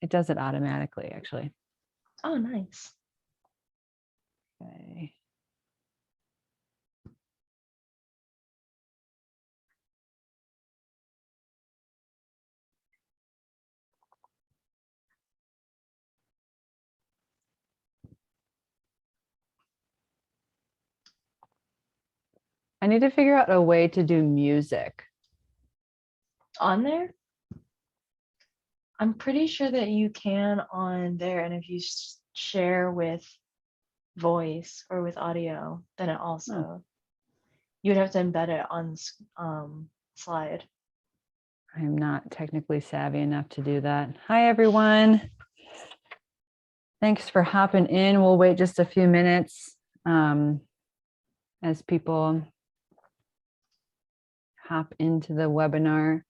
It does it automatically, actually. Oh, nice. Okay. I need to figure out a way to do music. On there? I'm pretty sure that you can on there, and if you share with voice or with audio, then it also you would have to embed it on slide. I'm not technically savvy enough to do that. Hi, everyone. Thanks for hopping in. We'll wait just a few minutes as people hop into the webinar.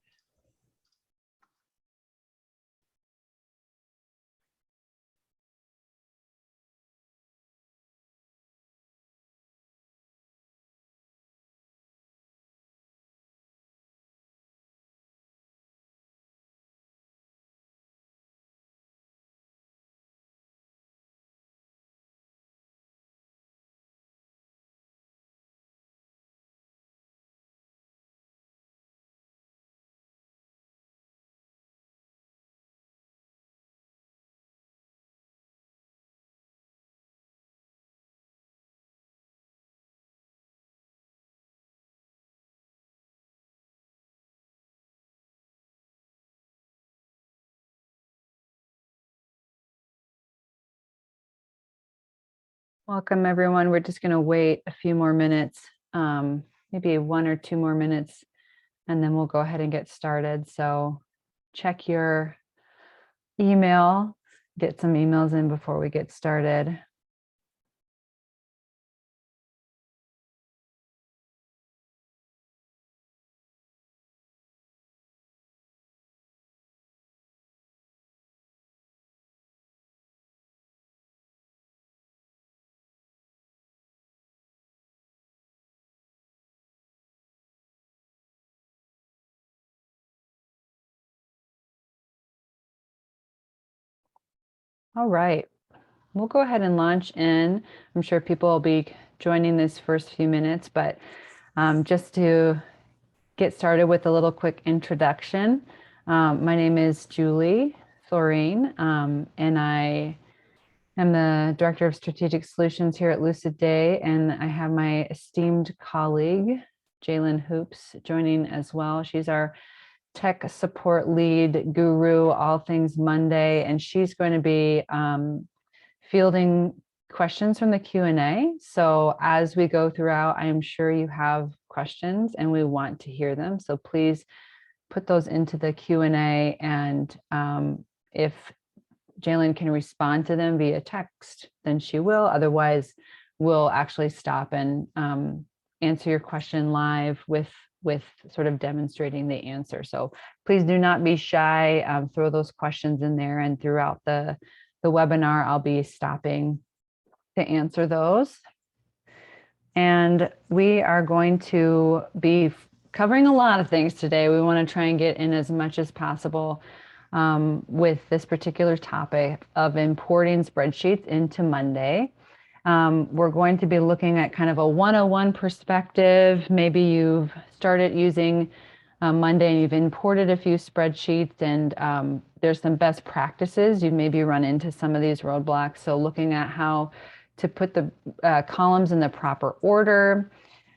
Welcome, everyone. We're just going to wait a few more minutes, maybe 1 or 2 more minutes, and then we'll go ahead and get started. So check your email, get some emails in before we get started. All right, we'll go ahead and launch in. I'm sure people will be joining this first few minutes, but just to get started with a little quick introduction. My name is Julie Thoreen, and I am the Director of Strategic Solutions here at Lucid Day, and I have my esteemed colleague, Jalen Hoops, joining as well. She's our tech support lead guru, all things Monday, and she's going to be fielding questions from the Q&A. So as we go throughout, I am sure you have questions and we want to hear them. So please put those into the Q&A, and if Jalen can respond to them via text, then she will. Otherwise, we'll actually stop and answer your question live with sort of demonstrating the answer. So please do not be shy. Throw those questions in there, and throughout the webinar, I'll be stopping to answer those. And we are going to be covering a lot of things today. We want to try and get in as much as possible with this particular topic of importing spreadsheets into Monday. We're going to be looking at kind of a 101 perspective. Maybe you've started using Monday and you've imported a few spreadsheets, and there's some best practices. You've maybe run into some of these roadblocks. So looking at how to put the columns in the proper order,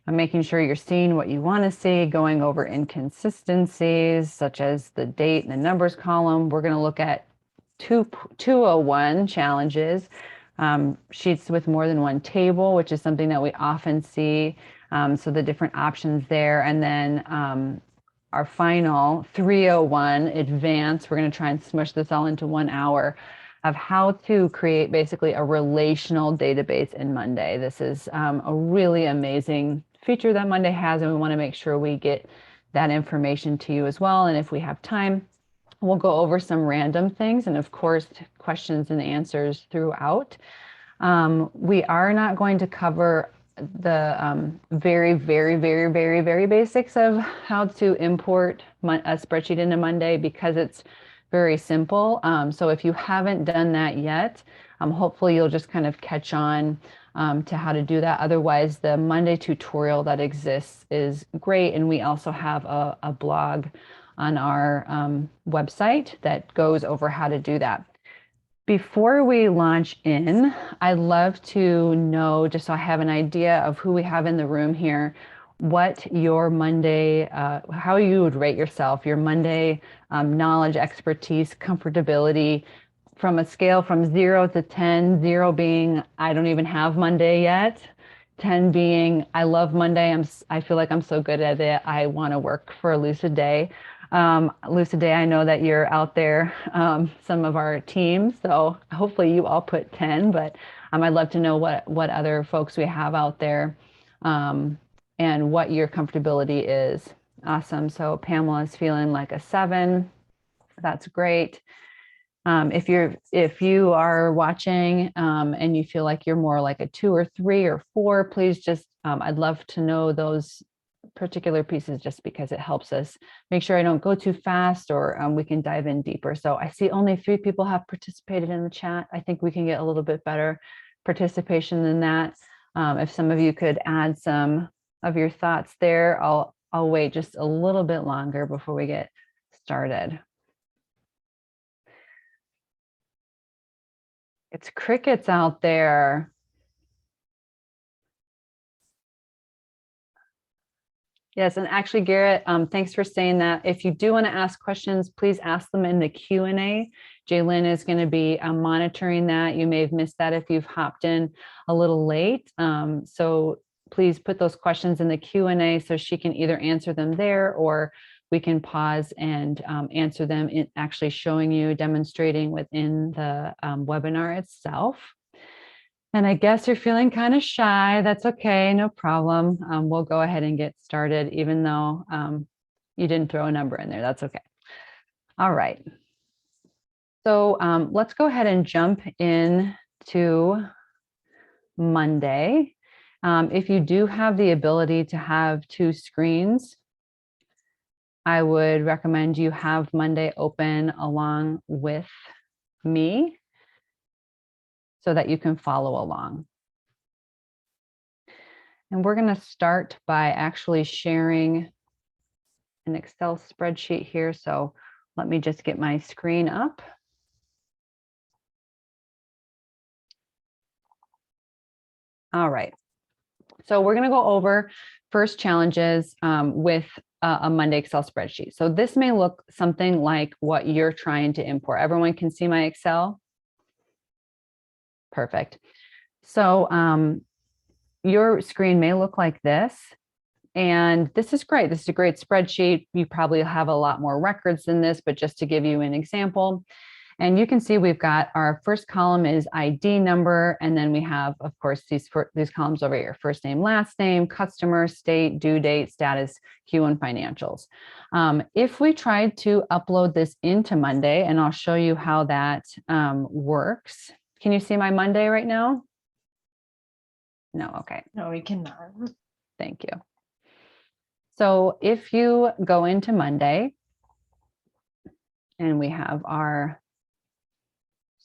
making sure you're seeing what you want to see, going over inconsistencies such as the date and the numbers column. We're going to look at 201 challenges, sheets with more than one table, which is something that we often see. So the different options there. And then our final 301 advanced, we're going to try and smush this all into 1 hour, of how to create basically a relational database in Monday. This is a really amazing feature that Monday has, and we want to make sure we get that information to you as well. And if we have time, we'll go over some random things, and of course, questions and answers throughout. We are not going to cover the very, very, very, very, very basics of how to import a spreadsheet into Monday, because it's very simple. So if you haven't done that yet, hopefully you'll just kind of catch on to how to do that. Otherwise, the Monday tutorial that exists is great. And we also have a blog on our website that goes over how to do that. Before we launch in, I'd love to know, just so I have an idea of who we have in the room here, what your Monday, how you would rate yourself, your Monday knowledge, expertise, comfortability, from a scale from 0 to 10, 0 being I don't even have Monday yet, 10 being I love Monday. I feel like I'm so good at it. I want to work for a Lucid Day. Lucid Day, I know that you're out there, some of our teams, so hopefully you all put 10, but I'd love to know what other folks we have out there and what your comfortability is. Awesome. So Pamela is feeling like a 7. That's great. If you are watching and you feel like you're more like a 2 or 3 or 4, please just, I'd love to know those particular pieces just because it helps us make sure I don't go too fast or we can dive in deeper. So I see only 3 people have participated in the chat. I think we can get a little bit better participation than that. If some of you could add some of your thoughts there, I'll wait just a little bit longer before we get started. It's crickets out there. Yes, and actually, Garrett, thanks for saying that. If you do want to ask questions, please ask them in the Q&A. Jaylyn is going to be monitoring that. You may have missed that if you've hopped in a little late. So please put those questions in the Q&A so she can either answer them there or we can pause and answer them in actually showing you, demonstrating within the webinar itself. And I guess you're feeling kind of shy. That's okay, no problem. We'll go ahead and get started, even though you didn't throw a number in there. That's okay. All right. So let's go ahead and jump in to Monday. If you do have the ability to have 2 screens, I would recommend you have Monday open along with me so that you can follow along. And we're going to start by actually sharing an Excel spreadsheet here. So let me just get my screen up. All right. So we're going to go over first challenges with a Monday Excel spreadsheet. So this may look something like what you're trying to import. Everyone can see my Excel? Perfect. So your screen may look like this. And this is great. This is a great spreadsheet. You probably have a lot more records than this, but just to give you an example. And you can see we've got our first column is ID number. And then we have, of course, these columns over here: first name, last name, customer, state, due date, status, Q1 financials. If we tried to upload this into Monday, and I'll show you how that works. Can you see my Monday right now? No, okay. No, we cannot. Thank you. So if you go into Monday and we have our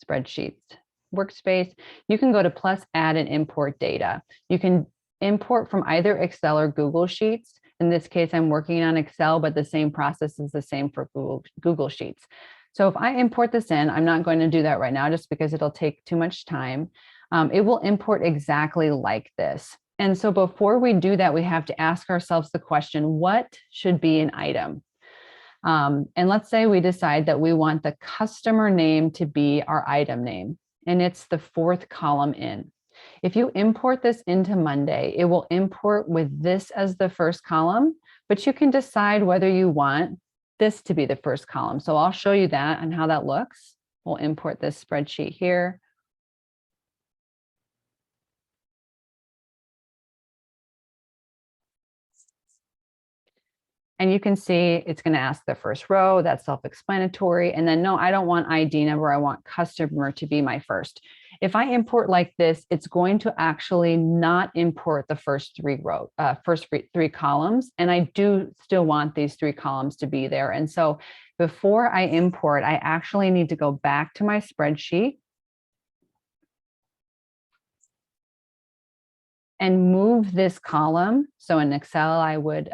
spreadsheets workspace, you can go to plus add and import data. You can import from either Excel or Google Sheets. In this case, I'm working on Excel, but the same process is the same for Google Sheets. So if I import this in, I'm not going to do that right now just because it'll take too much time. It will import exactly like this. And so before we do that, we have to ask ourselves the question, what should be an item? And let's say we decide that we want the customer name to be our item name, and it's the 4th column in. If you import this into Monday, it will import with this as the first column, but you can decide whether you want this to be the first column. So I'll show you that and how that looks. We'll import this spreadsheet here. And you can see it's going to ask the first row. That's self-explanatory. And then, no, I don't want ID number. I want customer to be my first. If I import like this, it's going to actually not import the first three columns. And I do still want these 3 columns to be there. And so before I import, I actually need to go back to my spreadsheet and move this column. So in Excel, I would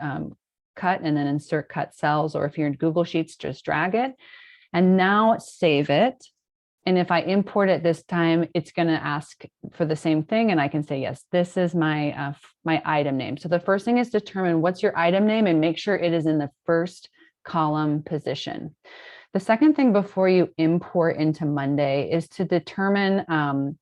cut and then insert cut cells, or if you're in Google Sheets, just drag it. And now save it. And if I import it this time, it's going to ask for the same thing. And I can say, yes, this is my my item name. So the first thing is determine what's your item name and make sure it is in the first column position. The second thing before you import into Monday is to determine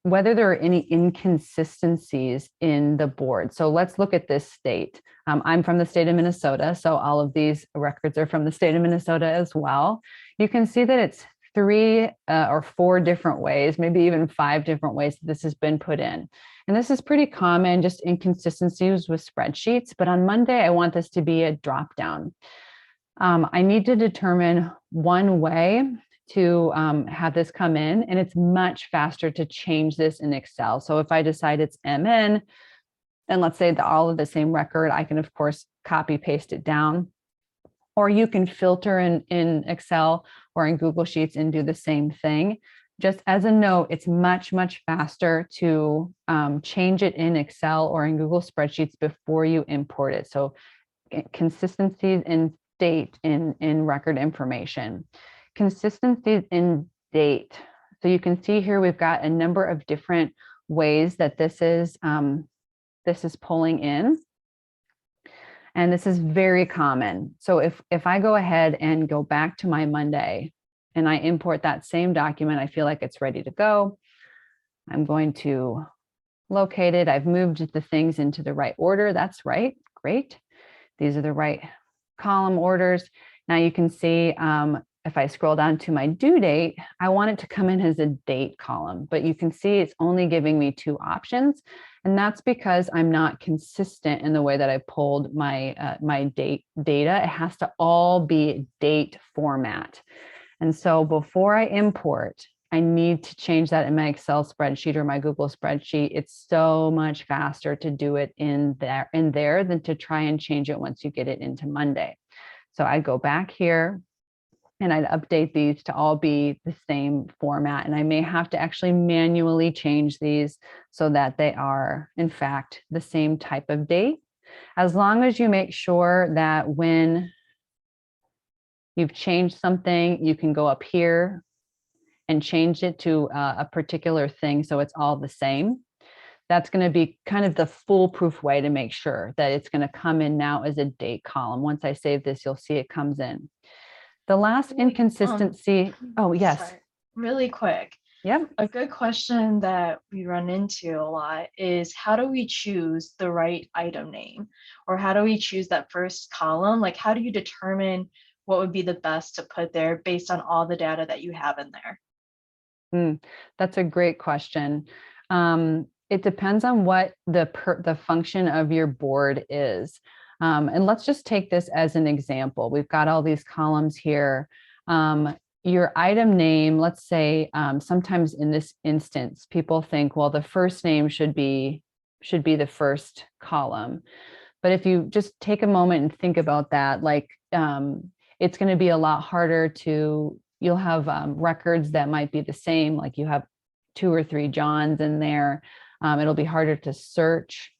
whether there are any inconsistencies in the board. So let's look at this state. I'm from the state of Minnesota, so all of these records are from the state of Minnesota as well. You can see that it's 3 or 4 different ways, maybe even 5 different ways that this has been put in. And this is pretty common, just inconsistencies with spreadsheets. But on Monday, I want this to be a drop down. I need to determine one way to have this come in, and it's much faster to change this in Excel. So if I decide it's MN, and let's say all of the same record, I can of course copy paste it down, or you can filter in Excel or in Google Sheets and do the same thing. Just as a note, it's much, much faster to change it in Excel or in Google Spreadsheets before you import it. So consistencies in date in record information. Consistencies in date. So you can see here we've got a number of different ways that this is pulling in. And this is very common. So if I go ahead and go back to my Monday and I import that same document, I feel like it's ready to go. I'm going to locate it. I've moved the things into the right order. That's right. Great. These are the right column orders. Now you can see if I scroll down to my due date, I want it to come in as a date column, but you can see it's only giving me 2 options. And that's because I'm not consistent in the way that I pulled my my date data. It has to all be date format. And so before I import, I need to change that in my Excel spreadsheet or my Google spreadsheet. It's so much faster to do it in there than to try and change it once you get it into Monday. So I go back here and I'd update these to all be the same format. And I may have to actually manually change these so that they are, in fact, the same type of date. As long as you make sure that when you've changed something, you can go up here and change it to a particular thing so it's all the same. That's going to be kind of the foolproof way to make sure that it's going to come in now as a date column. Once I save this, you'll see it comes in. The last inconsistency, oh, yes. Sorry, really quick. Yep. A good question that we run into a lot is how do we choose the right item name? Or how do we choose that first column? Like, how do you determine what would be the best to put there based on all the data that you have in there? That's a great question. It depends on what the function of your board is. And let's just take this as an example. We've got all these columns here. Your item name, let's say, sometimes in this instance, people think, well, the first name should be the first column. But if you just take a moment and think about that, like it's going to be a lot harder you'll have records that might be the same, like you have 2 or 3 Johns in there. It'll be harder to search.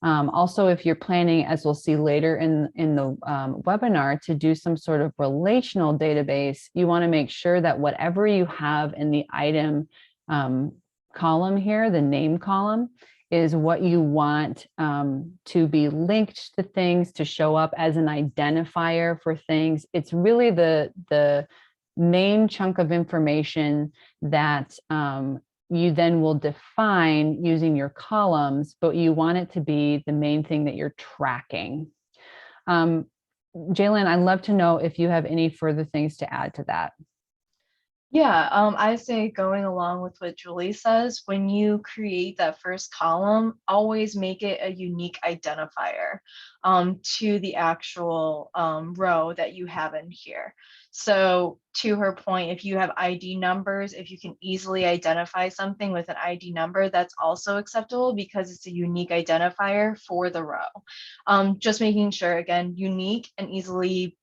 Also, if you're planning, as we'll see later in the webinar, to do some sort of relational database, you want to make sure that whatever you have in the item column here, the name column, is what you want to be linked to things, to show up as an identifier for things. It's really the main chunk of information that you then will define using your columns, but you want it to be the main thing that you're tracking. Jalen, I'd love to know if you have any further things to add to that. Yeah, I say going along with what Julie says, when you create that first column, always make it a unique identifier to the actual row that you have in here. So to her point, if you have ID numbers, if you can easily identify something with an ID number, that's also acceptable because it's a unique identifier for the row. Just making sure, again, unique and easily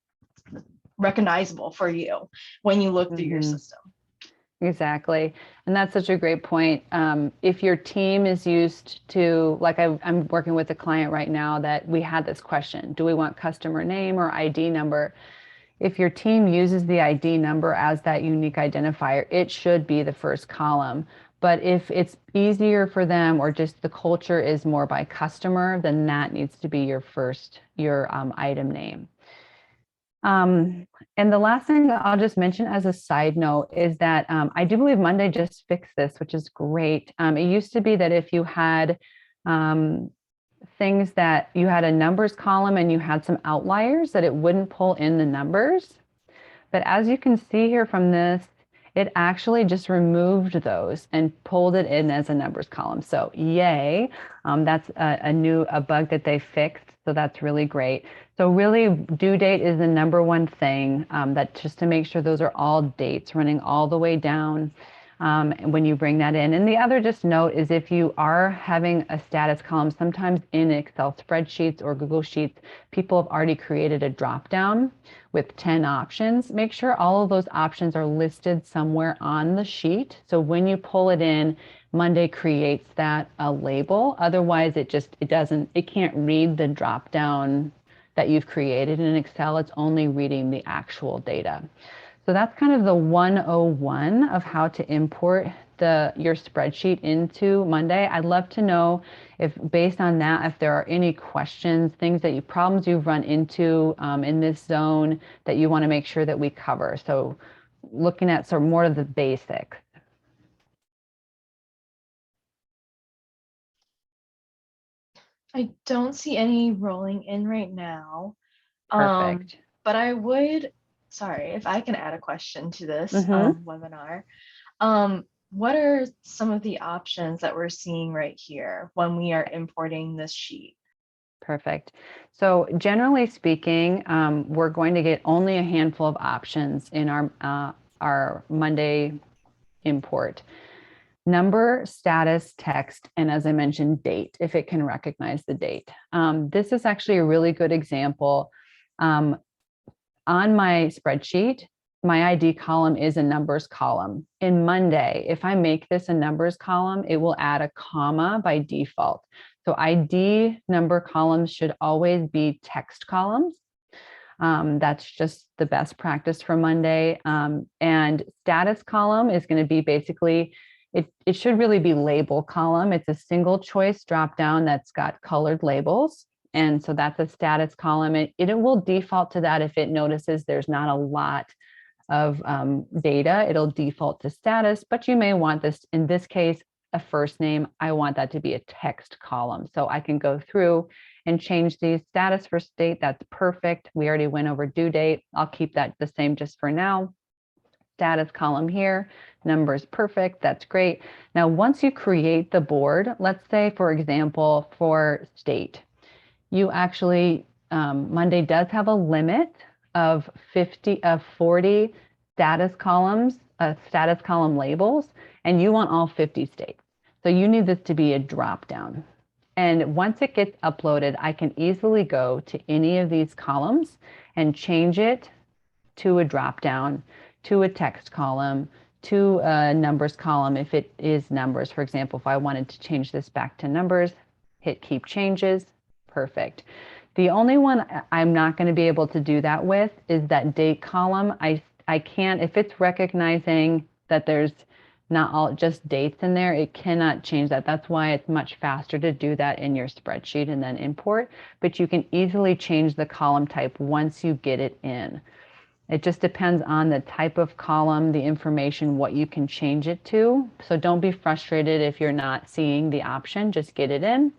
recognizable for you when you look through your Mhm. system. Exactly. And that's such a great point. If your team is used to, like I'm working with a client right now that we had this question, do we want customer name or ID number? If your team uses the ID number as that unique identifier, it should be the first column. But if it's easier for them or just the culture is more by customer, then that needs to be your item name. And the last thing I'll just mention as a side note is that I do believe Monday just fixed this, which is great. It used to be that if you had um, things that you had a numbers column and you had some outliers, that it wouldn't pull in the numbers. But as you can see here from this, it actually just removed those and pulled it in as a numbers column. So yay, that's a bug that they fixed. So that's really great. So really due date is the number one thing that just to make sure those are all dates running all the way down when you bring that in. And the other just note is if you are having a status column, sometimes in Excel spreadsheets or Google Sheets, people have already created a drop down with 10 options. Make sure all of those options are listed somewhere on the sheet. So when you pull it in, Monday creates that a label. Otherwise, it can't read the drop down that you've created in Excel. It's only reading the actual data. So that's kind of the 101 of how to import your spreadsheet into Monday. I'd love to know if based on that, if there are any questions, problems you've run into in this zone that you want to make sure that we cover. So looking at sort of more of the basics. I don't see any rolling in right now. Um, Perfect. but I would, sorry, if I can add a question to this Mm-hmm. webinar. What are some of the options that we're seeing right here when we are importing this sheet? Perfect. So generally speaking, we're going to get only a handful of options in our Monday import. Number, status, text, and as I mentioned, date, if it can recognize the date. This is actually a really good example. Um, on my spreadsheet, my ID column is a numbers column. In Monday, if I make this a numbers column, it will add a comma by default. So ID number columns should always be text columns. That's just the best practice for Monday. And status column is going to be basically, it should really be label column. It's a single choice drop down that's got colored labels. And so that's a status column. It will default to that if it notices there's not a lot of data. It'll default to status, but you may want this, in this case, a first name. I want that to be a text column. So I can go through and change the status for state. That's perfect. We already went over due date. I'll keep that the same just for now. Status column here, numbers perfect. That's great. Now, once you create the board, let's say, for example, for state, you actually, Monday does have a limit of 40 status column labels, and you want all 50 states. So you need this to be a drop down. And once it gets uploaded, I can easily go to any of these columns and change it to a drop down, to a text column, to a numbers column if it is numbers. For example, if I wanted to change this back to numbers, hit keep changes, perfect. The only one I'm not going to be able to do that with is that date column. I can't, if it's recognizing that there's not all just dates in there, it cannot change that. That's why it's much faster to do that in your spreadsheet and then import, but you can easily change the column type once you get it in. It just depends on the type of column, the information, what you can change it to. So don't be frustrated if you're not seeing the option, just get it in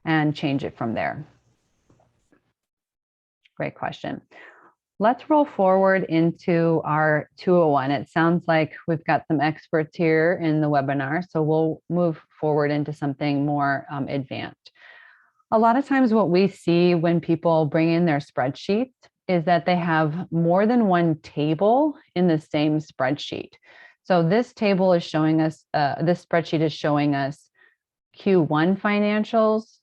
and change it from there. Great question. let's roll forward into our 201. It sounds like we've got some experts here in the webinar, so we'll move forward into something more advanced. A lot of times what we see when people bring in their spreadsheets is that they have more than one table in the same spreadsheet. So this table is showing us, this spreadsheet is showing us Q1 financials,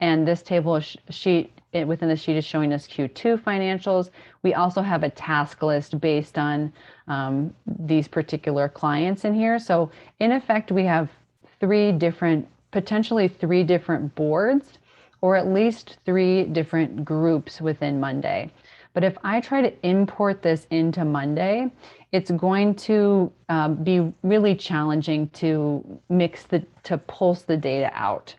and this table sheet within the sheet is showing us Q2 financials. We also have a task list based on these particular clients in here. So in effect, we have potentially three different boards, or at least three different groups within Monday. But if I try to import this into Monday, it's going to be really challenging to pulse the data out.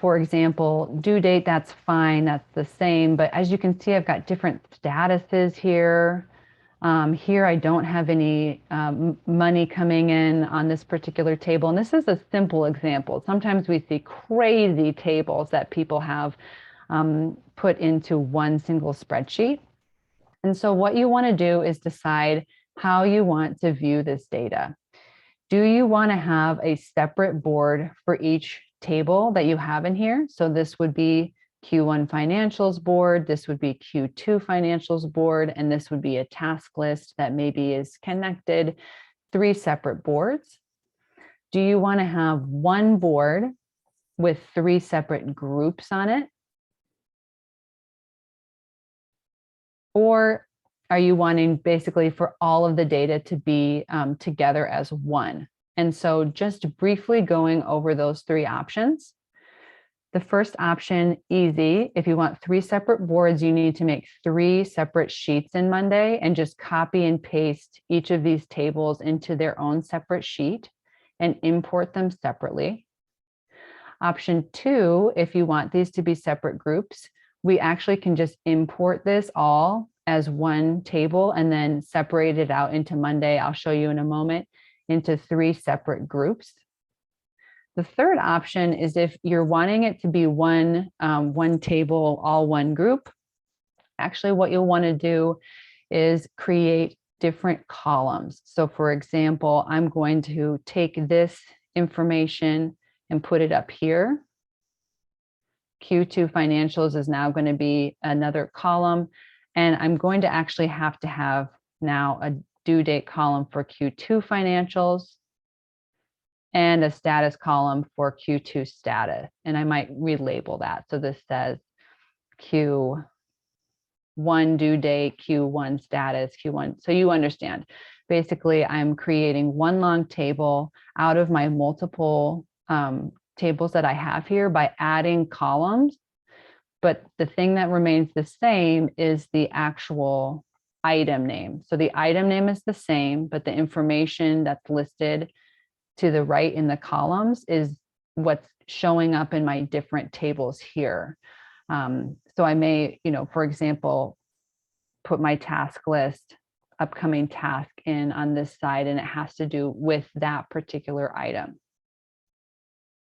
For example, due date, that's fine, that's the same. But as you can see, I've got different statuses here. Here, I don't have any money coming in on this particular table. And this is a simple example. Sometimes we see crazy tables that people have put into one single spreadsheet. And so what you want to do is decide how you want to view this data. Do you want to have a separate board for each table that you have in here? So this would be Q1 financials board, this would be Q2 financials board, and this would be a task list that maybe is connected, three separate boards. Do you want to have one board with three separate groups on it? Or are you wanting basically for all of the data to be together as one? And so just briefly going over those three options. The first option, easy. If you want three separate boards, you need to make three separate sheets in Monday and just copy and paste each of these tables into their own separate sheet and import them separately. Option two, if you want these to be separate groups, we actually can just import this all as one table and then separate it out into Monday. I'll show you in a moment, into three separate groups. The third option is if you're wanting it to be one table, all one group. Actually, what you'll want to do is create different columns. So for example, I'm going to take this information and put it up here. Q2 financials is now going to be another column. And I'm going to actually have to have now a due date column for Q2 financials and a status column for Q2 status. And I might relabel that. So this says Q1 due date, Q1 status, Q1. So you understand. Basically, I'm creating one long table out of my multiple tables that I have here by adding columns. But the thing that remains the same is the actual item name. So the item name is the same, but the information that's listed to the right in the columns is what's showing up in my different tables here. So I may, for example, put my task list, upcoming task in on this side, and it has to do with that particular item.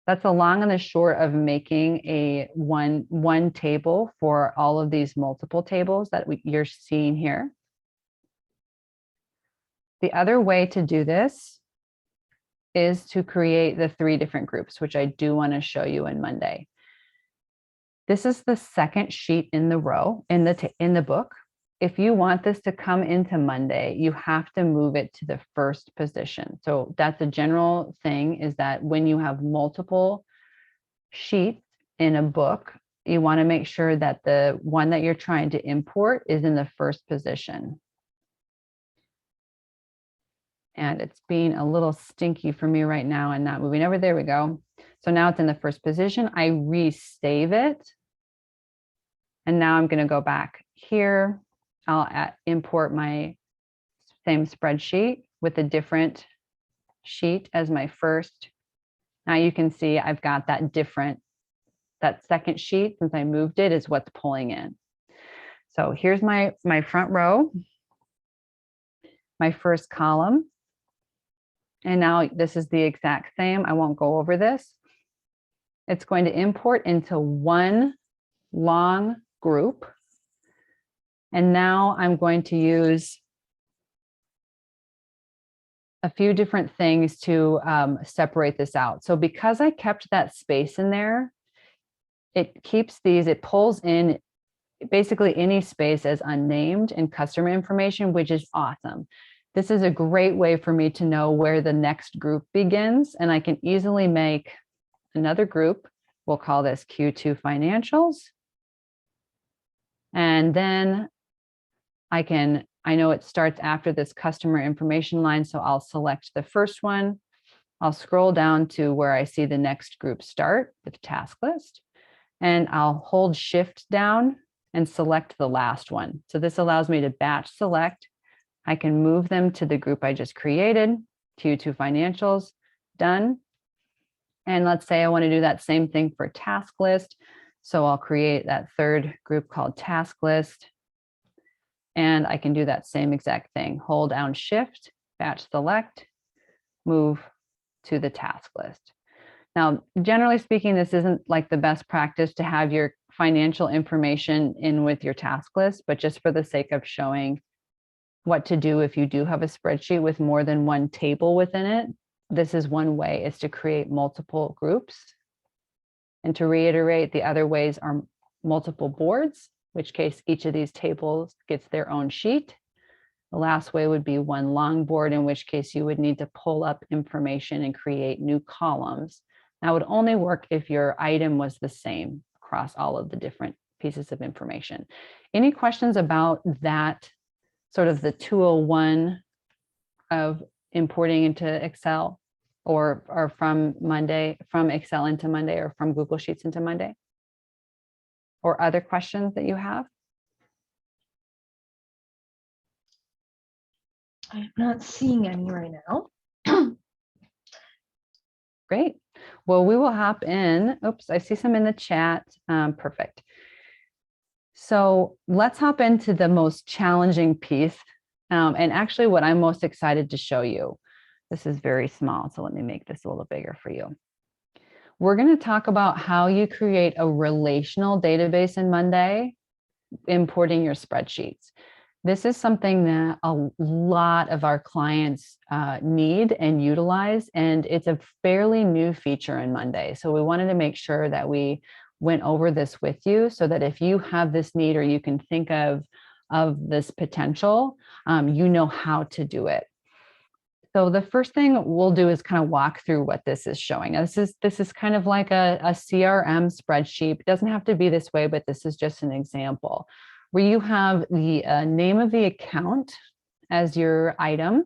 That's the long and the short of making a one table for all of these multiple tables that you're seeing here. The other way to do this is to create the three different groups, which I do want to show you in Monday. This is the second sheet in the row in the book. If you want this to come into Monday, you have to move it to the first position. So that's a general thing, is that when you have multiple sheets in a book, you want to make sure that the one that you're trying to import is in the first position. And it's being a little stinky for me right now and not moving over. There we go. So now it's in the first position. I resave it. And now I'm going to go back here. I'll import my same spreadsheet with a different sheet as my first. Now you can see I've got that second sheet, since I moved it, is what's pulling in. So here's my front row, my first column. And now this is the exact same. I won't go over this. It's going to import into one long group. And now I'm going to use a few different things to separate this out. So because I kept that space in there, it keeps these, it pulls in basically any space as unnamed and customer information, which is awesome. This is a great way for me to know where the next group begins, and I can easily make another group. We'll call this Q2 financials. And then I know it starts after this customer information line, so I'll select the first one. I'll scroll down to where I see the next group start with task list, and I'll hold shift down and select the last one. So this allows me to batch select. I can move them to the group I just created, Q2 financials, done. And let's say I want to do that same thing for task list. So I'll create that third group called task list. And I can do that same exact thing. Hold down shift, batch select, move to the task list. Now, generally speaking, this isn't like the best practice to have your financial information in with your task list, but just for the sake of showing what to do if you do have a spreadsheet with more than one table within it, this is one way, is to create multiple groups. And to reiterate, the other ways are multiple boards, in which case each of these tables gets their own sheet. The last way would be one long board, in which case you would need to pull up information and create new columns. That would only work if your item was the same across all of the different pieces of information. Any questions about that, sort of the 201 of importing into Excel, or from Excel into Monday, or from Google Sheets into Monday? Or other questions that you have? I'm not seeing any right now. Great. Well, we will hop in. Oops, I see some in the chat. Perfect. So let's hop into the most challenging piece. And actually what I'm most excited to show you. This is very small, so let me make this a little bigger for you. We're going to talk about how you create a relational database in Monday, importing your spreadsheets. This is something that a lot of our clients need and utilize, and it's a fairly new feature in Monday. So we wanted to make sure that we went over this with you, so that if you have this need, or you can think of this potential, you know how to do it. So the first thing we'll do is kind of walk through what this is showing. Now, this is kind of like a CRM spreadsheet. It doesn't have to be this way, but this is just an example where you have the name of the account as your item,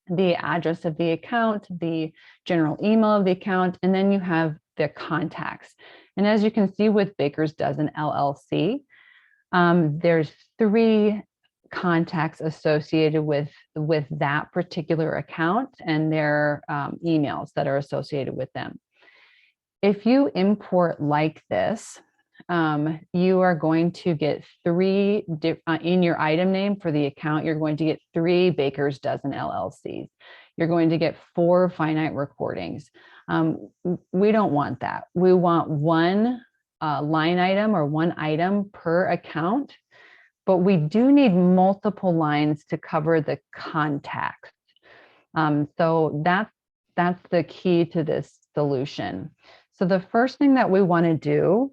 the address of the account, the general email of the account, and then you have the contacts. And as you can see with Baker's Dozen LLC, there's 3 contacts associated with that particular account, and their emails that are associated with them. If you import like this, you are going to get 3 in your item name for the account. You're going to get 3 Baker's Dozen LLCs. You're going to get 4 finite recordings. We don't want that. We want one line item, or one item per account, but we do need multiple lines to cover the context. So that's the key to this solution. So the first thing that we want to do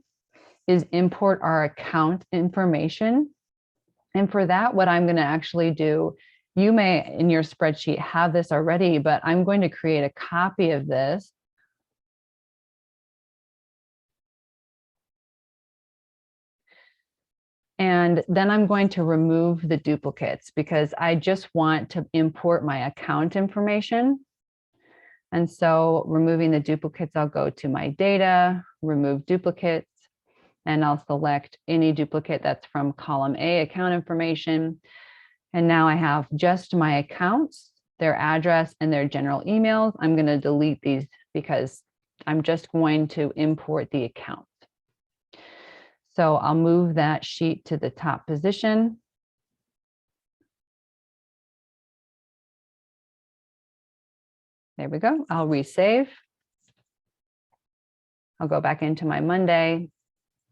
is import our account information. And for that, what I'm going to actually do, you may in your spreadsheet have this already, but I'm going to create a copy of this. And then I'm going to remove the duplicates, because I just want to import my account information. And so removing the duplicates, I'll go to my data, remove duplicates, and I'll select any duplicate that's from column A, account information. And now I have just my accounts, their address, and their general emails. I'm going to delete these because I'm just going to import the account. So I'll move that sheet to the top position. There we go. I'll resave. I'll go back into my Monday,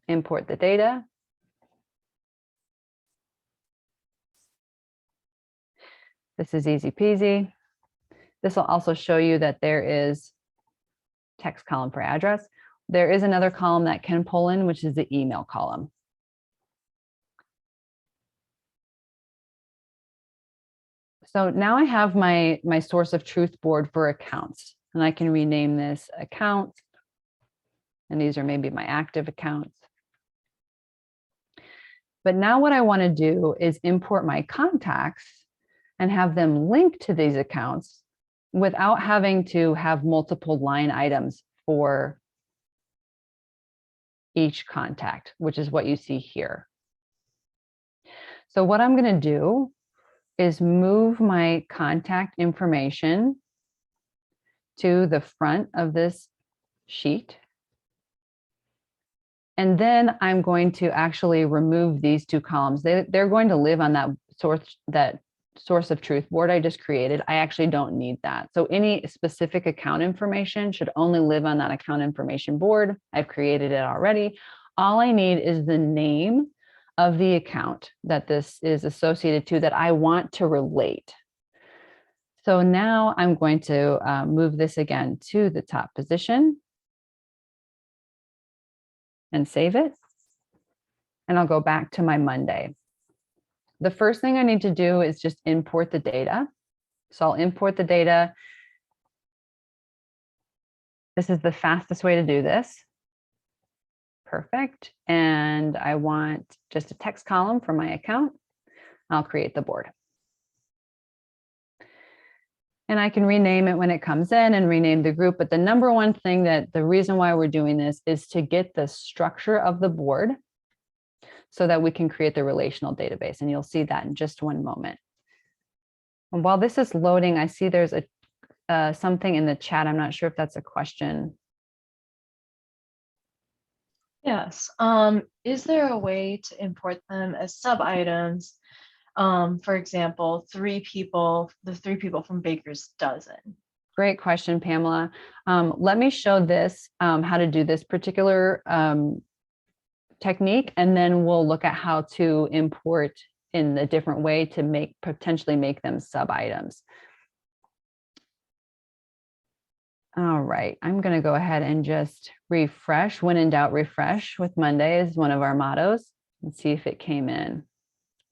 import the data. This is easy peasy. This will also show you that there is text column for address. There is another column that can pull in, which is the email column. So now I have my source of truth board for accounts, and I can rename this account. And these are maybe my active accounts. But now what I want to do is import my contacts and have them link to these accounts without having to have multiple line items for each contact, which is what you see here. So what I'm going to do is move my contact information to the front of this sheet. And then I'm going to actually remove these two columns. They're going to live on that source of truth board I just created. I actually don't need that. So any specific account information should only live on that account information board. I've created it already. All I need is the name of the account that this is associated to that I want to relate. So now I'm going to move this again to the top position and save it. And I'll go back to my Monday. The first thing I need to do is just import the data. So I'll import the data. This is the fastest way to do this. Perfect. And I want just a text column for my account. I'll create the board. And I can rename it when it comes in and rename the group. But the number one thing the reason why we're doing this is to get the structure of the board so that we can create the relational database. And you'll see that in just one moment. And while this is loading, I see there's something in the chat. I'm not sure if that's a question. Yes. Is there a way to import them as sub items? For example, the three people from Baker's Dozen. Great question, Pamela. Let me show this, how to do this particular technique, and then we'll look at how to import in a different way to potentially make them sub items. All right, I'm going to go ahead and just refresh. When in doubt, refresh with Monday is one of our mottos, and see if it came in.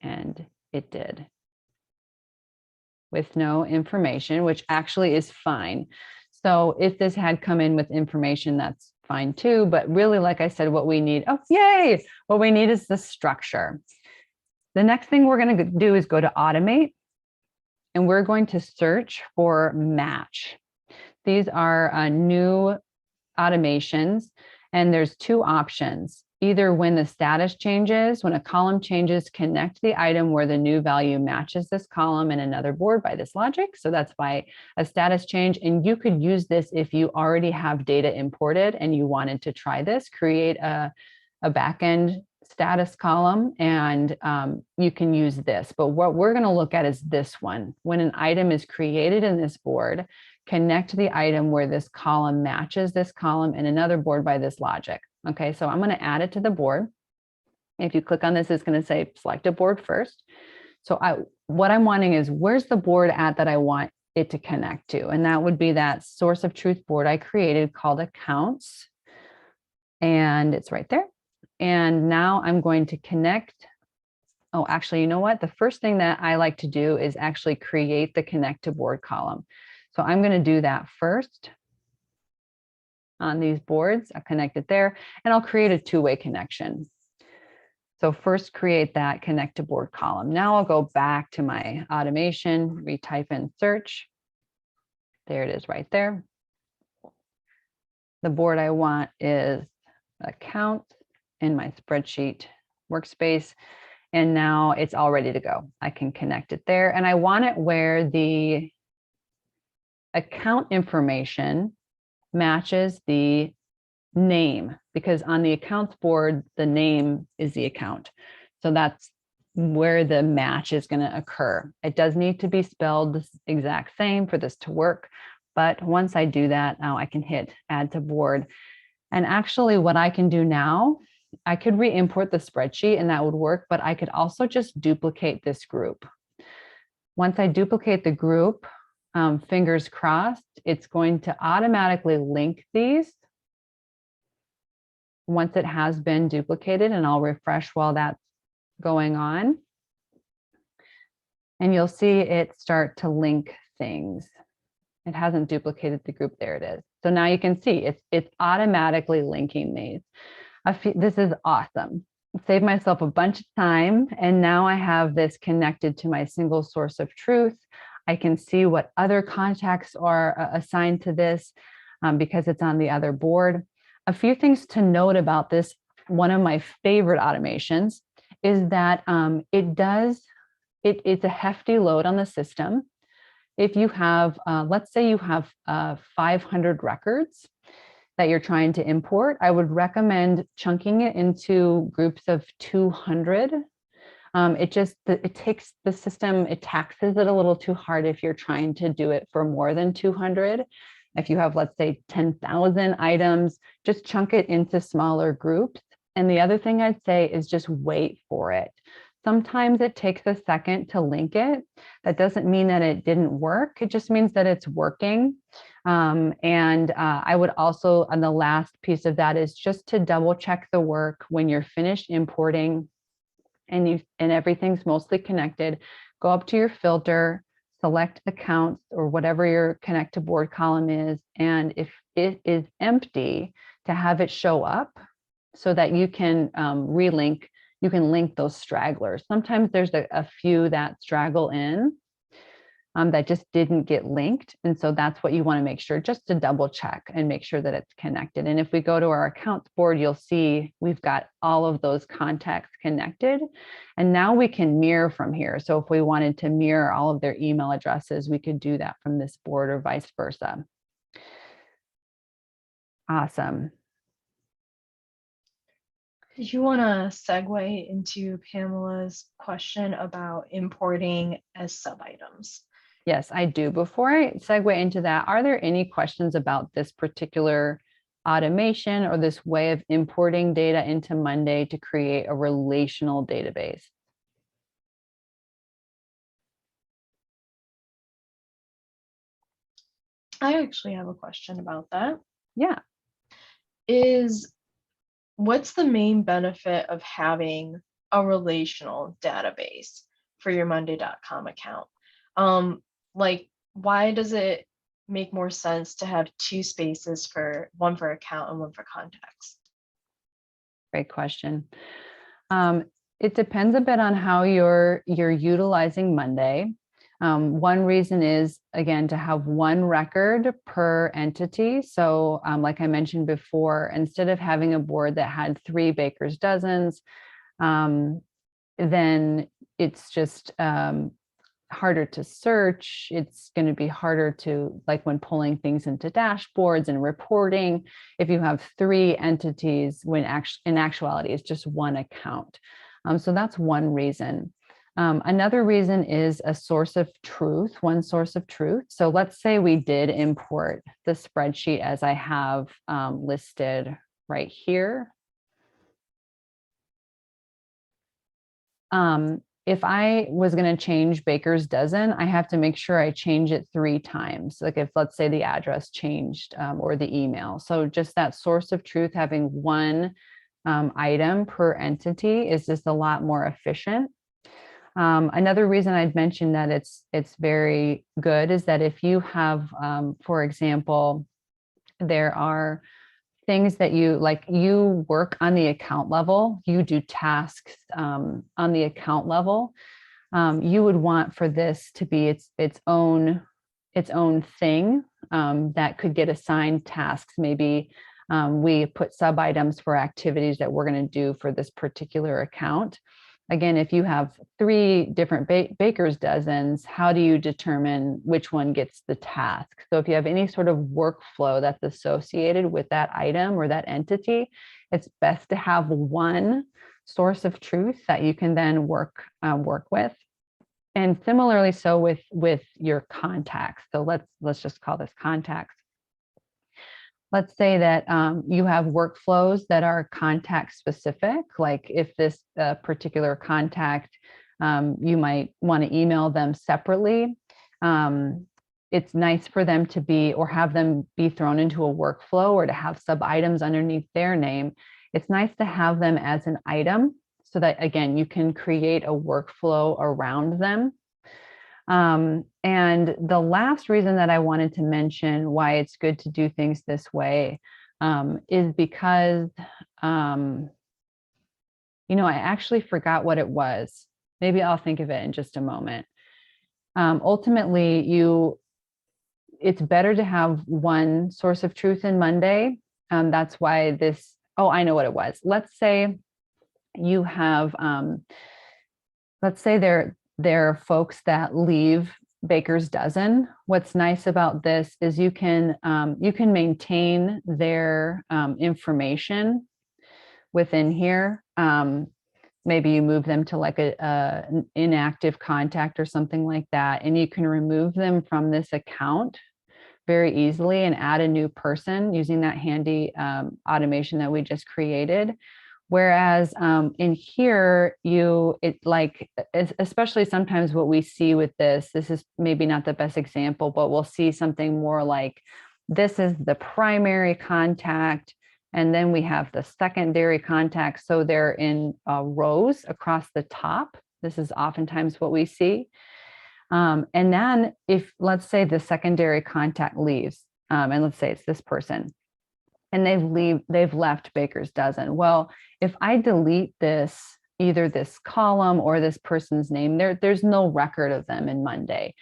And it did. With no information, which actually is fine. So if this had come in with information, that's fine too. But really, like I said, what we need, oh, yay! What we need is the structure. The next thing we're going to do is go to automate, and we're going to search for match. These are new automations, and there's two options. Either when the status changes, when a column changes, connect the item where the new value matches this column in another board by this logic. So that's by a status change. And you could use this if you already have data imported and you wanted to try this, create a backend status column, and you can use this. But what we're going to look at is this one. When an item is created in this board, connect the item where this column matches this column in another board by this logic. Okay, so I'm going to add it to the board. If you click on this, it's going to say select a board first. So what I'm wanting is, where's the board at that I want it to connect to? And that would be that source of truth board I created called accounts. And it's right there. And now I'm going to connect. Oh, actually, you know what? The first thing that I like to do is actually create the connect to board column. So I'm going to do that first. On these boards, I'll connect it there, and I'll create a two-way connection. So first create that connect to board column. Now I'll go back to my automation, retype in search. There it is right there. The board I want is account in my spreadsheet workspace. And now it's all ready to go. I can connect it there. And I want it where the account information matches the name, because on the accounts board, the name is the account. So that's where the match is going to occur. It does need to be spelled the exact same for this to work. But once I do that, now I can hit add to board. And actually what I can do now, I could re-import the spreadsheet and that would work, but I could also just duplicate this group. Once I duplicate the group, fingers crossed, it's going to automatically link these once it has been duplicated, and I'll refresh while that's going on. And you'll see it start to link things. It hasn't duplicated the group. There it is. So now you can see it's automatically linking these. This is awesome. Saved myself a bunch of time. And now I have this connected to my single source of truth. I can see what other contacts are assigned to this because it's on the other board. A few things to note about this. One of my favorite automations is that it's a hefty load on the system. If you have, let's say you have 500 records that you're trying to import, I would recommend chunking it into groups of 200. It takes the system, it taxes it a little too hard if you're trying to do it for more than 200. If you have, let's say, 10,000 items, just chunk it into smaller groups. And the other thing I'd say is just wait for it. Sometimes it takes a second to link it. That doesn't mean that it didn't work. It just means that it's working. I would also, on the last piece of that, is just to double check the work when you're finished importing and everything's mostly connected. Go up to your filter, select accounts or whatever your connect to board column is. And if it is empty, to have it show up so that you can relink. You can link those stragglers. Sometimes there's a few that straggle in that just didn't get linked. And so that's what you want to make sure, just to double check and make sure that it's connected. And if we go to our accounts board, you'll see we've got all of those contacts connected. And now we can mirror from here. So if we wanted to mirror all of their email addresses, we could do that from this board or vice versa. Awesome. Did you want to segue into Pamela's question about importing as sub-items? Yes, I do. Before I segue into that, are there any questions about this particular automation or this way of importing data into Monday to create a relational database? I actually have a question about that. Yeah. What's the main benefit of having a relational database for your monday.com account? Like, why does it make more sense to have two spaces, for one for account and one for contacts? Great question. It depends a bit on how you're utilizing Monday. One reason is, again, to have one record per entity. So like I mentioned before, instead of having a board that had 3 baker's dozens, then it's just harder to search. It's going to be harder to, like when pulling things into dashboards and reporting, if you have 3 entities, when in actuality it's just one account. So that's one reason. Another reason is a source of truth, one source of truth. So let's say we did import the spreadsheet as I have listed right here. If I was going to change baker's dozen, I have to make sure I change it 3 times. Like if, let's say, the address changed or the email. So just that source of truth, having one item per entity is just a lot more efficient. Another reason I'd mention that it's very good is that if you have, for example, there are things that you work on the account level, you do tasks on the account level, you would want for this to be its own thing that could get assigned tasks. Maybe we put sub items for activities that we're going to do for this particular account. Again, if you have 3 different baker's dozens, how do you determine which one gets the task? So if you have any sort of workflow that's associated with that item or that entity, it's best to have one source of truth that you can then work with. And similarly, so with your contacts. So let's just call this contacts. Let's say that you have workflows that are contact specific, like if this particular contact You might want to email them separately. It's nice for them to be, or have them be thrown into a workflow, or to have sub items underneath their name. It's nice to have them as an item so that, again, you can create a workflow around them. And the last reason that I wanted to mention why it's good to do things this way is because, I actually forgot what it was. Maybe I'll think of it in just a moment. Ultimately, it's better to have one source of truth in Monday. That's why I know what it was. Let's say you have, let's say there are folks that leave Baker's Dozen. What's nice about this is you can maintain their information within here. Maybe you move them to like an inactive contact or something like that, and you can remove them from this account very easily and add a new person using that handy automation that we just created. Whereas in here, especially sometimes what we see with this is maybe not the best example, but we'll see something more like, this is the primary contact, and then we have the secondary contact. So they're in rows across the top. This is oftentimes what we see. And then if, let's say, the secondary contact leaves, and let's say it's this person, and they've left Baker's Dozen. Well, if I delete either this column or this person's name, there's no record of them in Monday.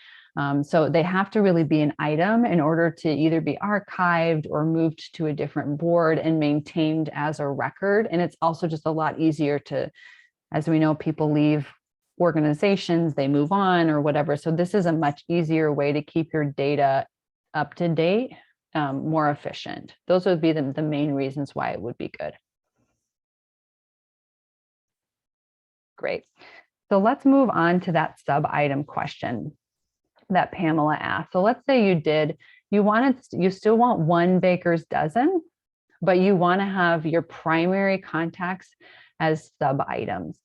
So they have to really be an item in order to either be archived or moved to a different board and maintained as a record. And it's also just a lot easier to, as we know, people leave organizations, they move on or whatever. So this is a much easier way to keep your data up to date, more efficient. Those would be the main reasons why it would be good. Great. So let's move on to that sub item question that Pamela asked. So let's say you still want one Baker's Dozen, but you want to have your primary contacts as sub items.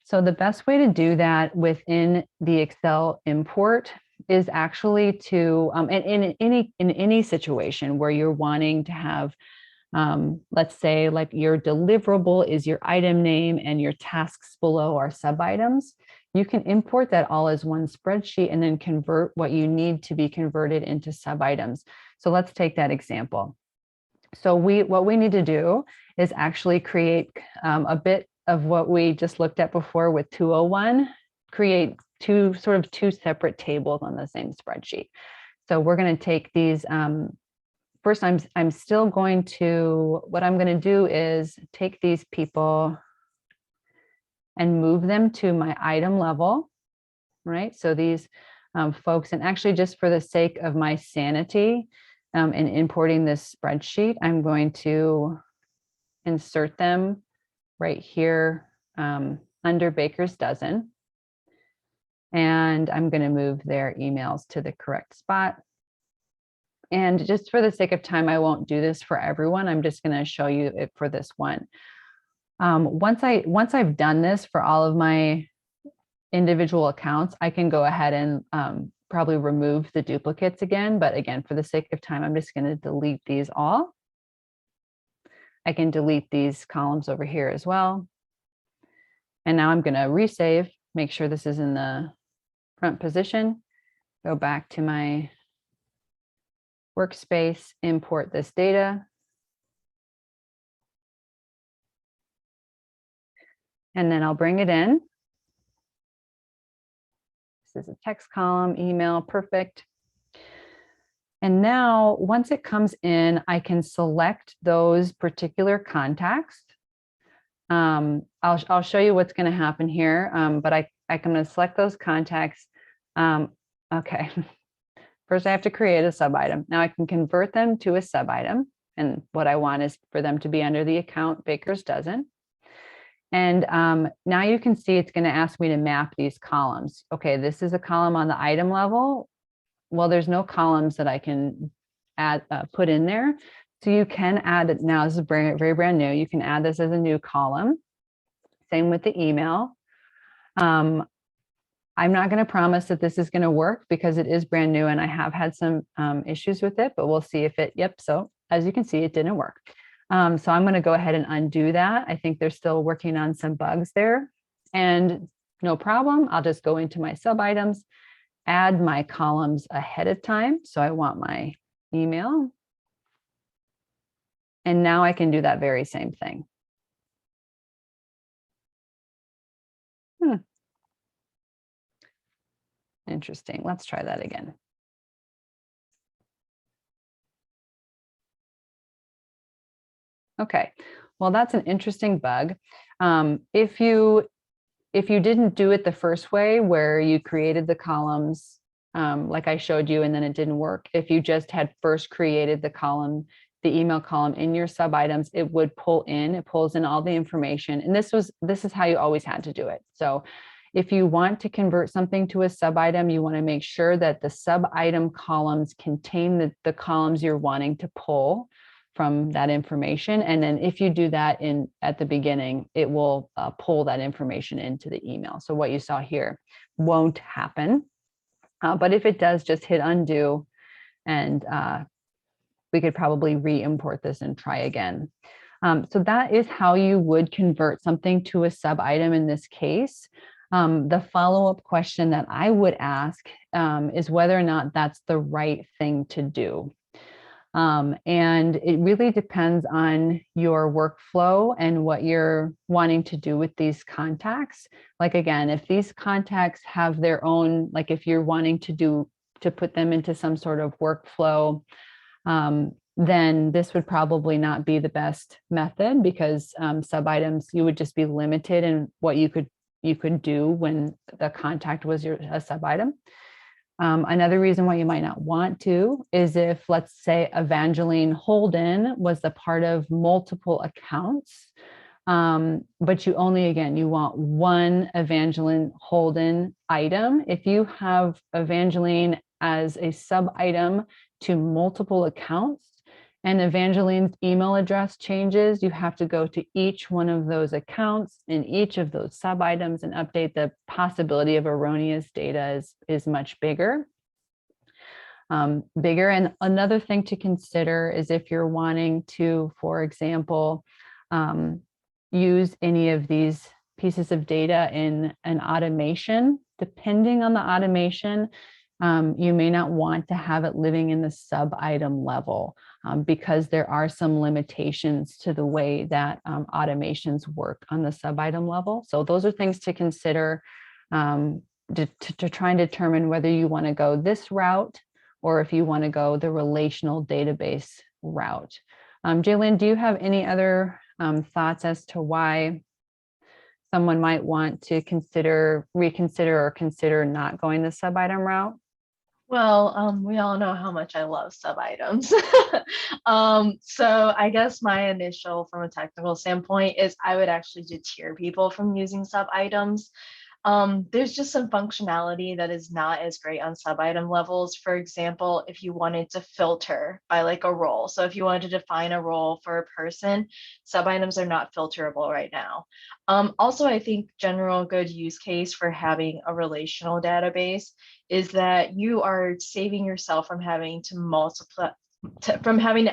So the best way to do that within the Excel import is actually to, in any situation where you're wanting to have, let's say, like, your deliverable is your item name and your tasks below are sub items, you can import that all as one spreadsheet and then convert what you need to be converted into sub items. So let's take that example. So what we need to do is actually create a bit of what we just looked at before with 201, create two separate tables on the same spreadsheet. So we're going to take these. First, I'm still going to, what I'm going to do is take these people and move them to my item level, right? So these folks, and actually just for the sake of my sanity in importing this spreadsheet, I'm going to insert them right here under Baker's Dozen. And I'm going to move their emails to the correct spot. And just for the sake of time, I won't do this for everyone. I'm just going to show you it for this one. Once I've done this for all of my individual accounts, I can go ahead and probably remove the duplicates again. But again, for the sake of time, I'm just going to delete these all. I can delete these columns over here as well. And now I'm going to resave, make sure this is in the front position, go back to my workspace, import this data. And then I'll bring it in. This is a text column, email, perfect. And now once it comes in, I can select those particular contacts. I'll show you what's going to happen here, but I'm going to select those contacts. Okay. First, I have to create a sub item. Now I can convert them to a sub item. And what I want is for them to be under the account Baker's Dozen. And now you can see it's going to ask me to map these columns. Okay, this is a column on the item level. Well, there's no columns that I can add, put in there. So you can add it now. This is very brand new. You can add this as a new column. Same with the email. I'm not going to promise that this is going to work because it is brand new and I have had some issues with it, but we'll see if it, yep. So as you can see, it didn't work. So I'm going to go ahead and undo that. I think they're still working on some bugs there, and no problem. I'll just go into my sub items, add my columns ahead of time. So I want my email. And now I can do that very same thing. Interesting. Let's try that again. Okay, well, that's an interesting bug. If you didn't do it the first way, where you created the columns, like I showed you, and then it didn't work, if you just had first created the column, the email column in your sub items, it would pull in, it pulls in all the information. And this is how you always had to do it. So if you want to convert something to a sub item, you want to make sure that the sub item columns contain the columns you're wanting to pull from that information. And then if you do that at the beginning, it will pull that information into the email. So what you saw here won't happen. But if it does, just hit undo, and we could probably re-import this and try again. So that is how you would convert something to a sub item in this case. The follow-up question that I would ask is whether or not that's the right thing to do. And it really depends on your workflow and what you're wanting to do with these contacts. Like, again, if these contacts have their own, like if you're wanting to put them into some sort of workflow, then this would probably not be the best method, because sub items, you would just be limited in what you could do when the contact was a sub item. Another reason why you might not want to is if, let's say, Evangeline Holden was a part of multiple accounts, but you only, again, you want one Evangeline Holden item. If you have Evangeline as a sub item to multiple accounts, and Evangeline's email address changes, you have to go to each one of those accounts in each of those sub items and update. The possibility of erroneous data is much bigger. And another thing to consider is if you're wanting to, for example, use any of these pieces of data in an automation. Depending on the automation, you may not want to have it living in the sub item level, because there are some limitations to the way that automations work on the sub item level. So those are things to consider to try and determine whether you want to go this route or if you want to go the relational database route. Jaylyn, do you have any other thoughts as to why someone might want to reconsider or consider not going the sub item route? Well, we all know how much I love sub items. So I guess my initial, from a technical standpoint, is I would actually deter people from using sub items. There's just some functionality that is not as great on sub item levels. For example, if you wanted to filter by like a role. So if you wanted to define a role for a person, sub items are not filterable right now. Also, I think general good use case for having a relational database is that you are saving yourself from having to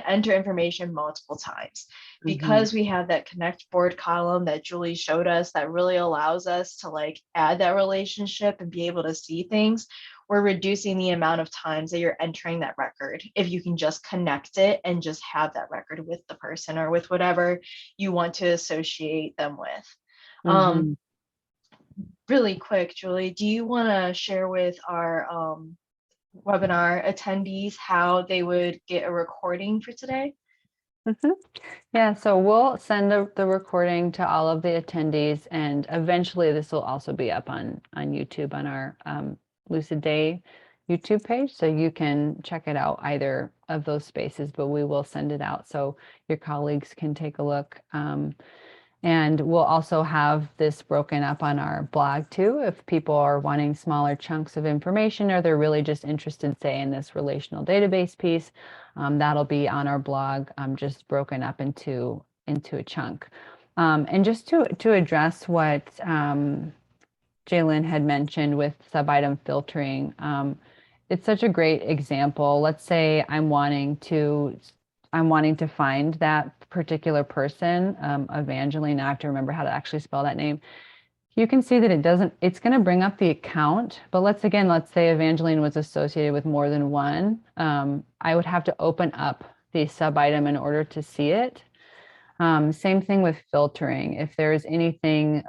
enter information multiple times, because we have that connect board column that Julie showed us that really allows us to like add that relationship and be able to see things. We're reducing the amount of times that you're entering that record if you can just connect it and just have that record with the person or with whatever you want to associate them with. Really quick, Julie, do you want to share with our webinar attendees how they would get a recording for today? Yeah, so we'll send the recording to all of the attendees, and eventually this will also be up on YouTube on our Lucid Day YouTube page, so you can check it out either of those spaces, but we will send it out so your colleagues can take a look. And we'll also have this broken up on our blog too, if people are wanting smaller chunks of information or they're really just interested, say, in this relational database piece. That'll be on our blog, just broken up into a chunk. And just to address what Jaylyn had mentioned with sub-item filtering. It's such a great example. Let's say I'm wanting to find that particular person, Evangeline. I have to remember how to actually spell that name. You can see that it's going to bring up the account, but let's say Evangeline was associated with more than one. I would have to open up the sub-item in order to see it. Same thing with filtering. If there's anything,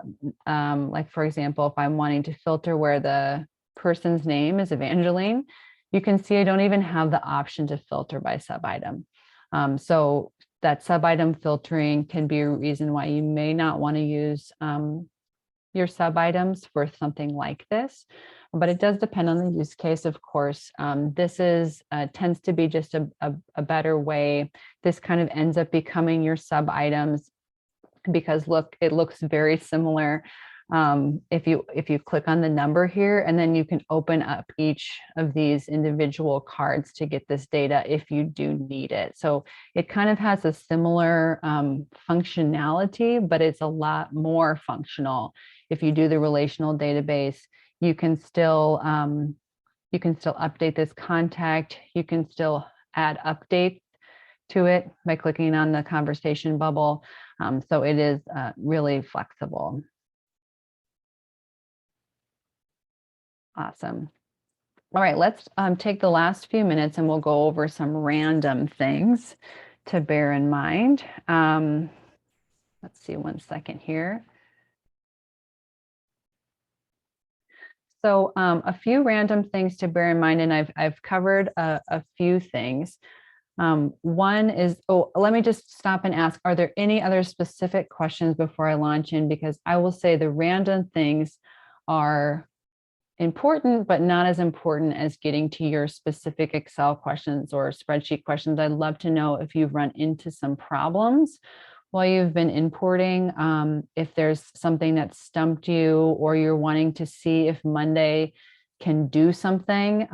like for example, if I'm wanting to filter where the person's name is Evangeline, you can see I don't even have the option to filter by sub-item. So that sub-item filtering can be a reason why you may not want to use your sub-items for something like this, but it does depend on the use case, of course. This tends to be just a better way. This kind of ends up becoming your sub-items because look, it looks very similar. If you click on the number here, and then you can open up each of these individual cards to get this data if you do need it. So it kind of has a similar functionality, but it's a lot more functional. If you do the relational database, you can still update this contact. You can still add updates to it by clicking on the conversation bubble. So it is really flexible. Awesome. All right, let's take the last few minutes and we'll go over some random things to bear in mind. Let's see, one second here. So a few random things to bear in mind, and I've covered a few things. One is, let me just stop and ask, are there any other specific questions before I launch in? Because I will say the random things are important, but not as important as getting to your specific Excel questions or spreadsheet questions. I'd love to know if you've run into some problems while you've been importing, if there's something that stumped you, or you're wanting to see if Monday can do something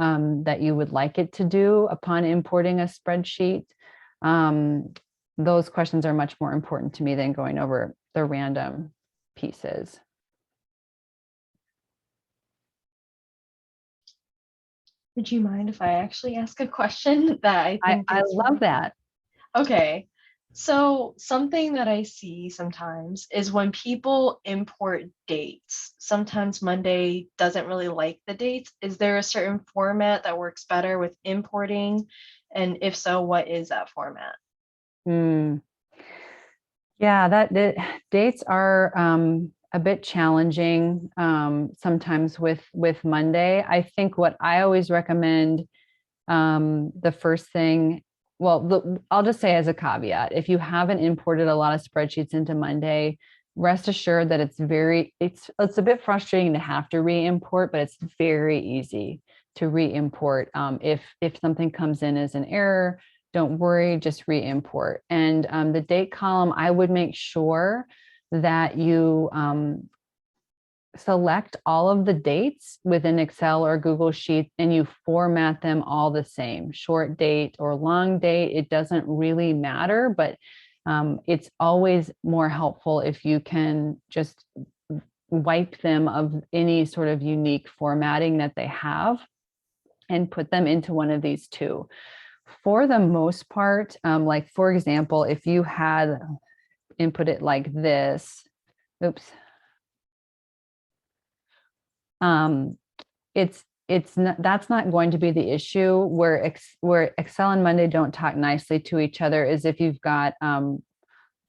that you would like it to do upon importing a spreadsheet. Those questions are much more important to me than going over the random pieces. Would you mind if I actually ask a question that I think I love that. Okay. So something that I see sometimes is when people import dates, sometimes Monday doesn't really like the dates. Is there a certain format that works better with importing? And if so, what is that format? Yeah, the dates are a bit challenging sometimes with Monday. I think what I always recommend, the first thing, I'll just say as a caveat, if you haven't imported a lot of spreadsheets into Monday, rest assured that it's a bit frustrating to have to re-import, but it's very easy to re-import. If something comes in as an error, don't worry, just re-import. And the date column, I would make sure that you select all of the dates within Excel or Google Sheets and you format them all the same, short date or long date. It doesn't really matter, but it's always more helpful if you can just wipe them of any sort of unique formatting that they have and put them into one of these two. For the most part, like for example, if you had input it like this, oops, that's not going to be the issue. Where Excel and Monday don't talk nicely to each other is if you've got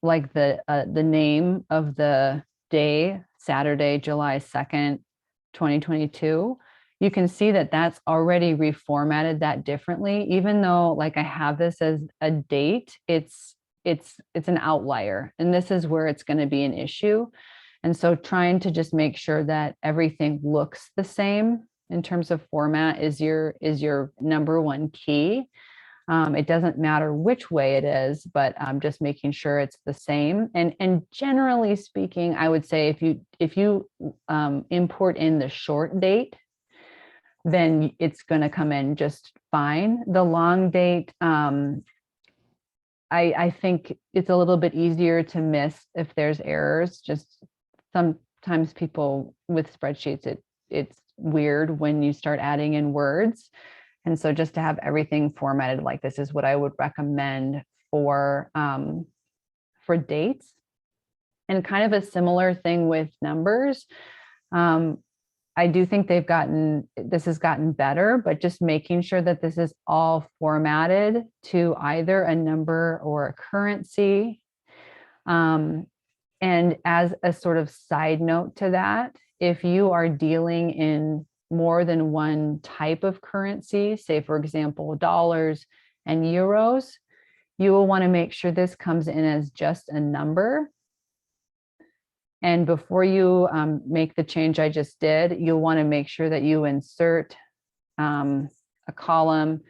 like the name of the day, Saturday, July 2nd, 2022. You can see that that's already reformatted that differently. Even though like I have this as a date, it's an outlier, and this is where it's going to be an issue. And so trying to just make sure that everything looks the same in terms of format is your number one key. It doesn't matter which way it is, but just making sure it's the same. And generally speaking, I would say if you import in the short date, then it's going to come in just fine. The long date, I think it's a little bit easier to miss if there's errors. Just sometimes people with spreadsheets, it's weird when you start adding in words. And so just to have everything formatted like this is what I would recommend for dates. And kind of a similar thing with numbers. I do think this has gotten better, but just making sure that this is all formatted to either a number or a currency. And as a sort of side note to that, if you are dealing in more than one type of currency, say, for example, dollars and euros, you will want to make sure this comes in as just a number. And before you make the change I just did, you'll want to make sure that you insert a column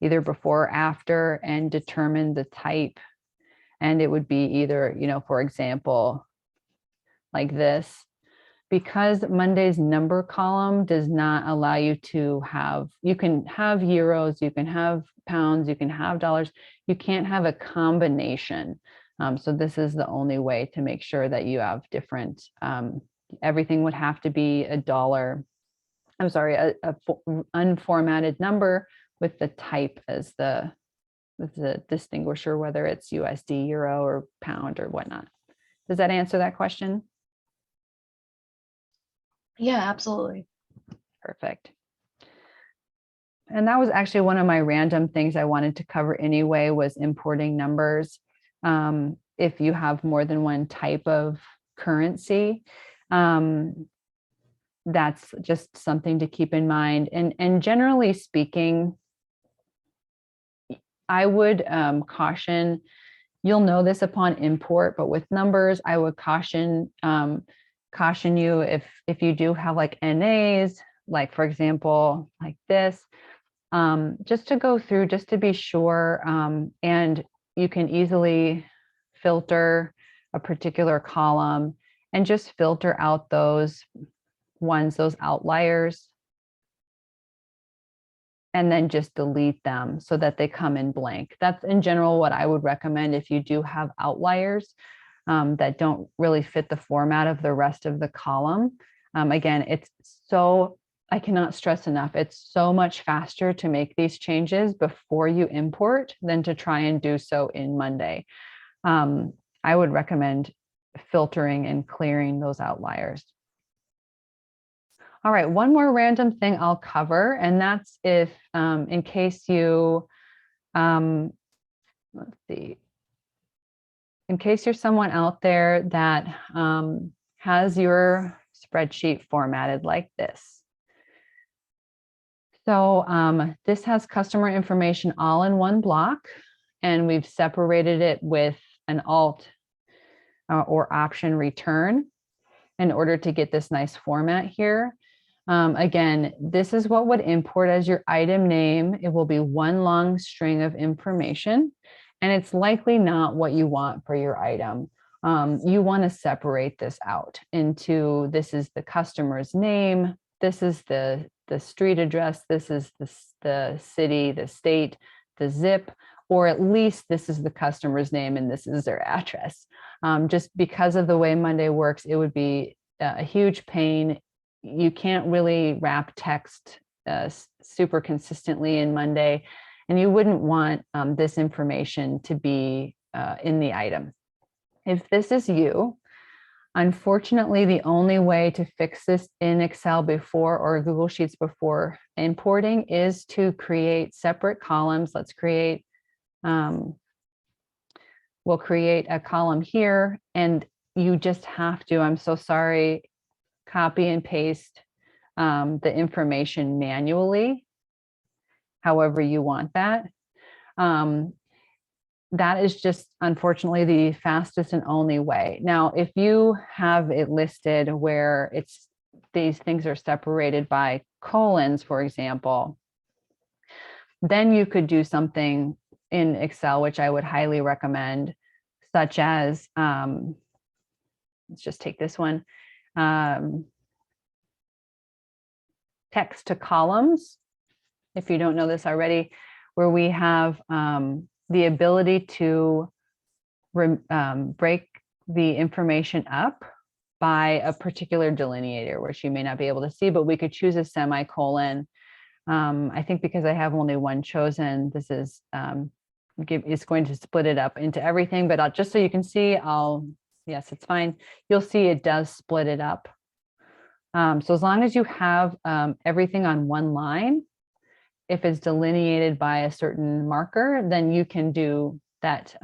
either before or after and determine the type. And it would be either, for example, like this. Because Monday's number column does not allow you to have, you can have euros, you can have pounds, you can have dollars, you can't have a combination. So this is the only way to make sure that you have different, everything would have to be a dollar, I'm sorry, a unformatted number with the type as the distinguisher, whether it's USD, euro, or pound or whatnot. Does that answer that question? Yeah, absolutely. Perfect. And that was actually one of my random things I wanted to cover anyway, was importing numbers. If you have more than one type of currency, that's just something to keep in mind. And generally speaking, I would caution, you'll know this upon import, but with numbers, I would caution you if you do have like NAs, like for example, like this, just to go through, just to be sure. And you can easily filter a particular column and just filter out those ones, those outliers, and then just delete them so that they come in blank. That's in general what I would recommend if you do have outliers that don't really fit the format of the rest of the column. Again, I cannot stress enough, it's so much faster to make these changes before you import than to try and do so in Monday. I would recommend filtering and clearing those outliers. All right, one more random thing I'll cover, and that's if, in case you, let's see, in case you're someone out there that has your spreadsheet formatted like this. So this has customer information all in one block, and we've separated it with an alt or option return in order to get this nice format here. Again, this is what would import as your item name. It will be one long string of information, and it's likely not what you want for your item. You want to separate this out into, this is the customer's name, this is the street address, this is the city, the state, the zip, or at least this is the customer's name and this is their address. Just because of the way Monday works, it would be a huge pain. You can't really wrap text super consistently in Monday, and you wouldn't want this information to be in the item. If this is you, unfortunately, the only way to fix this in Excel before or Google Sheets before importing is to create separate columns. Let's create, we'll create a column here, and you just have to, I'm so sorry, copy and paste the information manually, however you want that. That is just, unfortunately, the fastest and only way. Now, if you have it listed where these things are separated by colons, for example, then you could do something in Excel, which I would highly recommend, such as, let's just take this one, text to columns, if you don't know this already, where we have the ability to break the information up by a particular delineator, which you may not be able to see, but we could choose a semicolon. I think because I have only one chosen, this is it's going to split it up into everything, but just so you can see, yes, it's fine. You'll see it does split it up. So as long as you have everything on one line, if it's delineated by a certain marker, then you can do that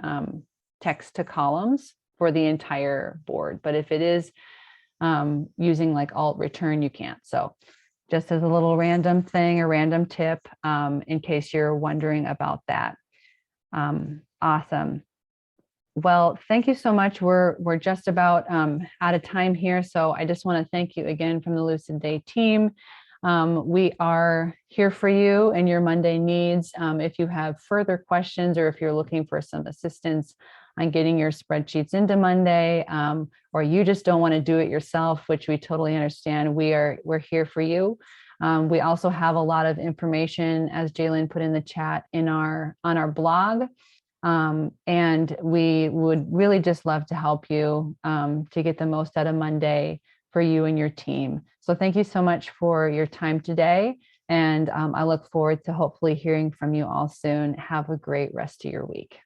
text to columns for the entire board. But if it is using like alt return, you can't. So just as a little random thing, a random tip, in case you're wondering about that. Awesome. Well, thank you so much. We're just about out of time here. So I just want to thank you again from the Lucid Day team. We are here for you and your Monday needs. If you have further questions or if you're looking for some assistance on getting your spreadsheets into Monday, or you just don't want to do it yourself, which we totally understand, we're here for you. We also have a lot of information, as Jalen put in the chat, on our blog. And we would really just love to help you to get the most out of Monday for you and your team. So thank you so much for your time today. And I look forward to hopefully hearing from you all soon. Have a great rest of your week.